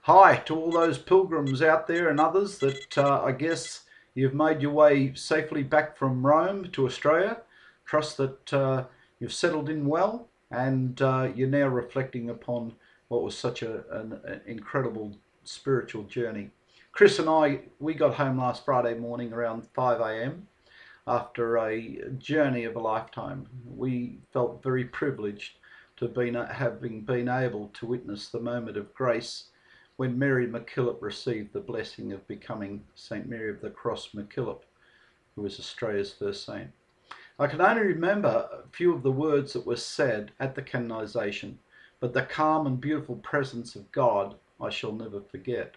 Hi to all those pilgrims out there and others that I guess you've made your way safely back from Rome to Australia. Trust that you've settled in well and you're now reflecting upon what was such an incredible spiritual journey. Chris and we got home last Friday morning around 5 a.m. after a journey of a lifetime. We felt very privileged to having been able to witness the moment of grace when Mary Mackillop received the blessing of becoming St. Mary of the Cross Mackillop, who was Australia's first saint. I can only remember a few of the words that were said at the canonization, but the calm and beautiful presence of God I shall never forget.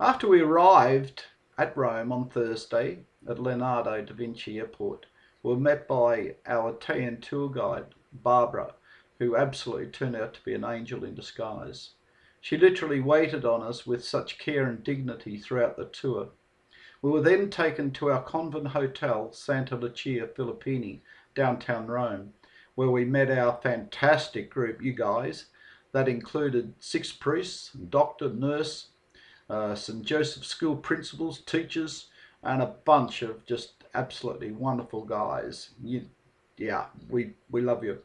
After we arrived at Rome on Thursday at Leonardo da Vinci Airport, we were met by our Italian tour guide, Barbara, who absolutely turned out to be an angel in disguise. She literally waited on us with such care and dignity throughout the tour. We were then taken to our convent hotel, Santa Lucia Filippini, downtown Rome, where we met our fantastic group, you guys, that included 6 priests, doctor, nurse, St. Joseph School principals, teachers, and a bunch of just absolutely wonderful guys. We love you.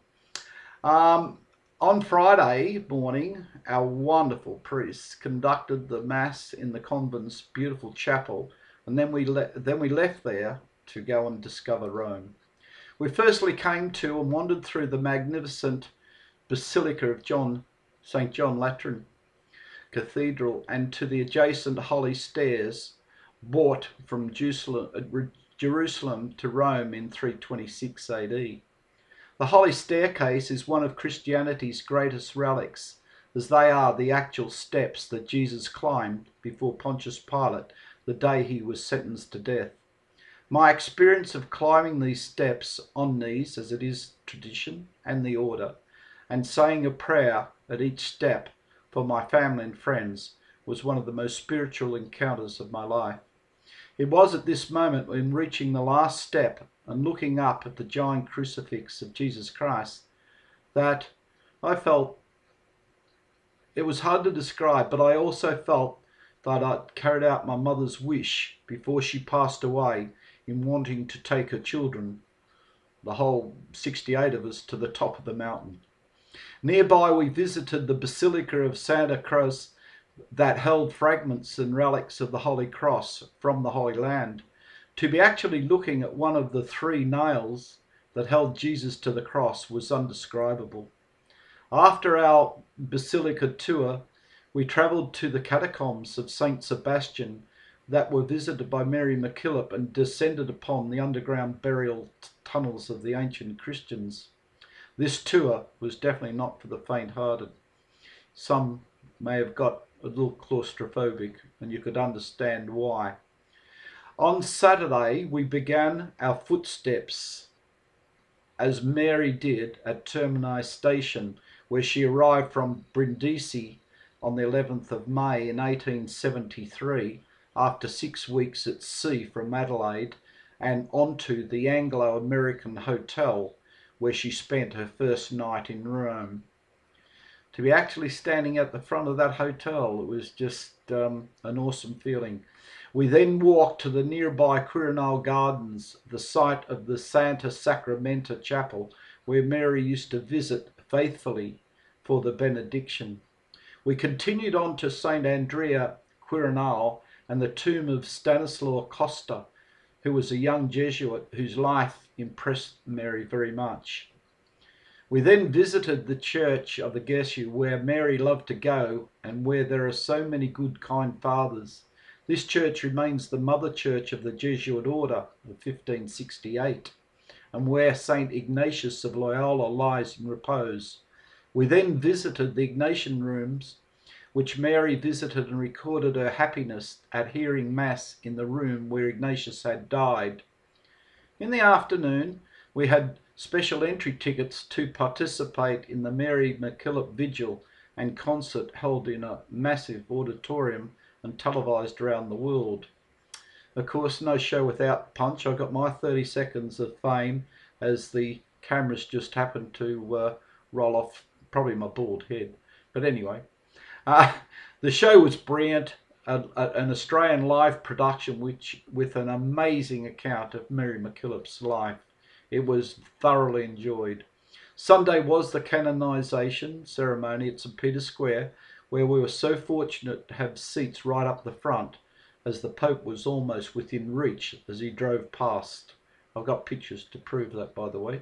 Um, on Friday morning, our wonderful priests conducted the Mass in the convent's beautiful chapel, and then we left there to go and discover Rome. We firstly came to and wandered through the magnificent Basilica of St. John Lateran Cathedral and to the adjacent holy stairs brought from Jerusalem to Rome in 326 AD. The Holy Staircase is one of Christianity's greatest relics, as they are the actual steps that Jesus climbed before Pontius Pilate the day he was sentenced to death. My experience of climbing these steps on knees, as it is tradition and the order, and saying a prayer at each step for my family and friends was one of the most spiritual encounters of my life. It was at this moment, when reaching the last step and looking up at the giant crucifix of Jesus Christ, that I felt, it was hard to describe, but I also felt that I'd carried out my mother's wish before she passed away in wanting to take her children, the whole 68 of us, to the top of the mountain. Nearby we visited the Basilica of Santa Cruz that held fragments and relics of the Holy Cross from the Holy Land. To be actually looking at one of the 3 nails that held Jesus to the cross was undescribable. After our Basilica tour, we travelled to the catacombs of St. Sebastian that were visited by Mary Mackillop and descended upon the underground burial tunnels of the ancient Christians. This tour was definitely not for the faint-hearted. Some may have got a little claustrophobic, and you could understand why. On Saturday, we began our footsteps, as Mary did, at Termini Station, where she arrived from Brindisi on the 11th of May in 1873, after 6 weeks at sea from Adelaide, and onto the Anglo-American Hotel, where she spent her first night in Rome. To be actually standing at the front of that hotel, it was just an awesome feeling. We then walked to the nearby Quirinal Gardens, the site of the Santa Sacramenta Chapel, where Mary used to visit faithfully for the benediction. We continued on to St. Andrea Quirinal and the tomb of Stanislaw Costa, who was a young Jesuit whose life impressed Mary very much. We then visited the Church of the Gesù, where Mary loved to go and where there are so many good, kind fathers. This church remains the mother church of the Jesuit order of 1568, and where St. Ignatius of Loyola lies in repose. We then visited the Ignatian rooms, which Mary visited, and recorded her happiness at hearing Mass in the room where Ignatius had died. In the afternoon, we had special entry tickets to participate in the Mary Mackillop Vigil and concert held in a massive auditorium and televised around the world. Of course, no show without punch. I got my 30 seconds of fame as the cameras just happened to roll off probably my bald head. But anyway, Uh, the show was brilliant, an Australian live production with an amazing account of Mary Mackillop's life. It was thoroughly enjoyed. Sunday was the canonisation ceremony at St Peter's Square, where we were so fortunate to have seats right up the front, as the Pope was almost within reach as he drove past. I've got pictures to prove that, by the way.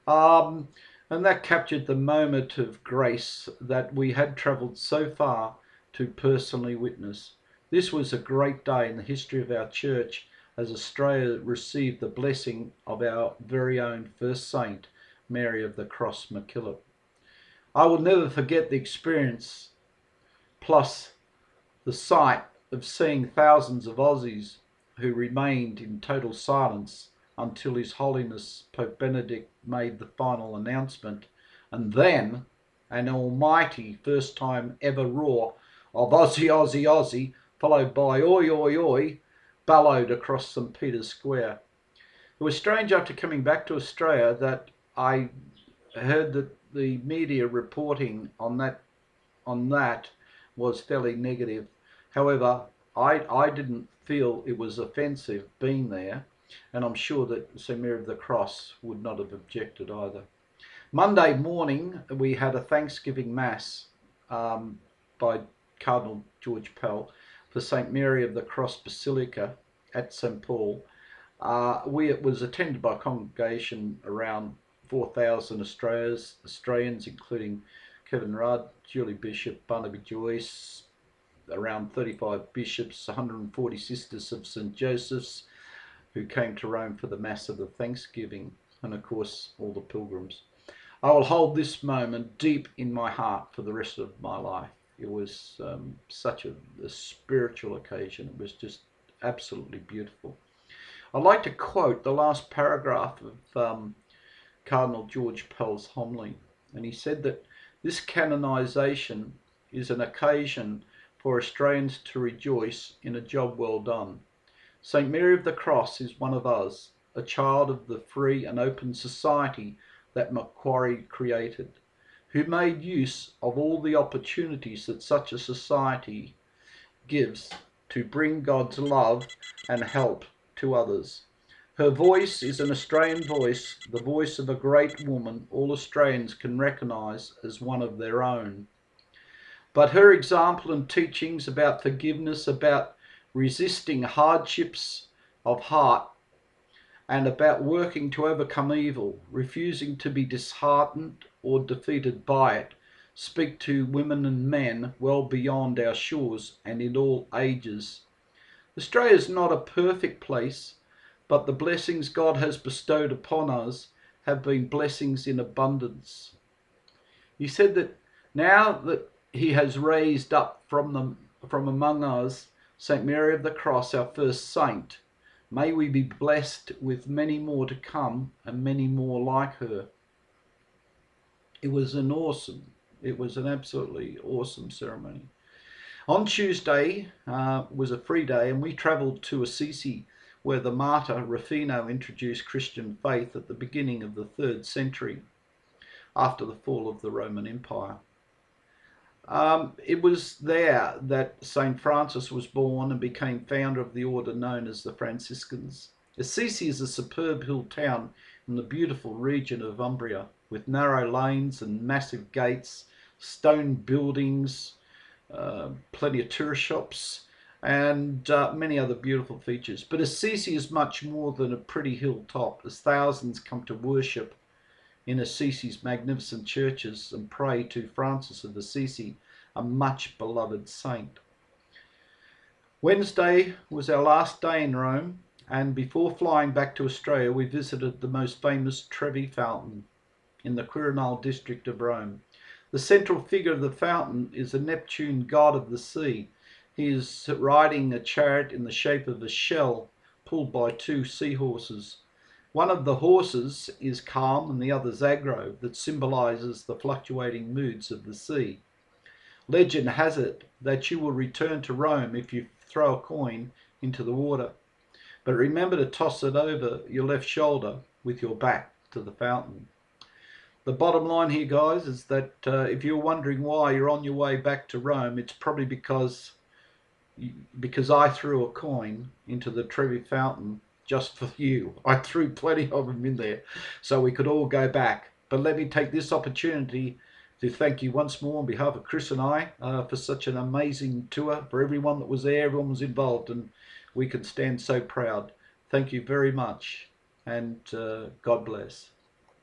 Um, and that captured the moment of grace that we had travelled so far to personally witness. This was a great day in the history of our church, as Australia received the blessing of our very own first saint, Mary of the Cross Mackillop. I will never forget the experience, plus the sight of seeing thousands of Aussies who remained in total silence until His Holiness Pope Benedict made the final announcement, and then an almighty first time ever roar of Aussie, Aussie, Aussie, followed by oi, oi, oi, bellowed across St Peter's Square. It was strange after coming back to Australia that I heard that the media reporting on that was fairly negative. However, I didn't feel it was offensive being there, and I'm sure that St Mary of the Cross would not have objected either. Monday morning, we had a Thanksgiving Mass by Cardinal George Pell for St Mary of the Cross Basilica at St Paul. It was attended by a congregation around 4,000 Australians, including Kevin Rudd, Julie Bishop, Barnaby Joyce, around 35 bishops, 140 sisters of St Joseph's who came to Rome for the Mass of the Thanksgiving, and of course all the pilgrims. I will hold this moment deep in my heart for the rest of my life. It was such a spiritual occasion. It was just absolutely beautiful. I'd like to quote the last paragraph of Cardinal George Pell's homily, and he said that this canonisation is an occasion for Australians to rejoice in a job well done. St Mary of the Cross is one of us, a child of the free and open society that Macquarie created, who made use of all the opportunities that such a society gives to bring God's love and help to others. Her voice is an Australian voice, the voice of a great woman all Australians can recognise as one of their own. But her example and teachings about forgiveness, about resisting hardships of heart, and about working to overcome evil, refusing to be disheartened or defeated by it, speak to women and men well beyond our shores and in all ages. Australia is not a perfect place, but the blessings God has bestowed upon us have been blessings in abundance. He said that now that he has raised up from among us St Mary of the Cross, our first saint, may we be blessed with many more to come and many more like her. It was an absolutely awesome ceremony. On Tuesday was a free day, and we travelled to Assisi, where the martyr Rufino introduced Christian faith at the beginning of the 3rd century, after the fall of the Roman Empire. It was there that St. Francis was born and became founder of the order known as the Franciscans. Assisi is a superb hill town in the beautiful region of Umbria, with narrow lanes and massive gates, stone buildings, plenty of tourist shops, and many other beautiful features. But Assisi is much more than a pretty hilltop, as thousands come to worship in Assisi's magnificent churches and pray to Francis of Assisi, a much beloved saint. Wednesday was our last day in Rome, and before flying back to Australia, we visited the most famous Trevi fountain in the Quirinal district of Rome. The central figure of the fountain is the Neptune, god of the sea. He is riding a chariot in the shape of a shell, pulled by 2 seahorses. One of the horses is calm and the other's aggro, that symbolises the fluctuating moods of the sea. Legend has it that you will return to Rome if you throw a coin into the water, but remember to toss it over your left shoulder with your back to the fountain. the bottom line here, guys, is that if you're wondering why you're on your way back to Rome, it's probably because I threw a coin into the Trevi Fountain just for you. I threw plenty of them in there so we could all go back. But let me take this opportunity to thank you once more on behalf of Chris and I for such an amazing tour, for everyone that was there, everyone was involved, and we can stand so proud. Thank you very much, and God bless.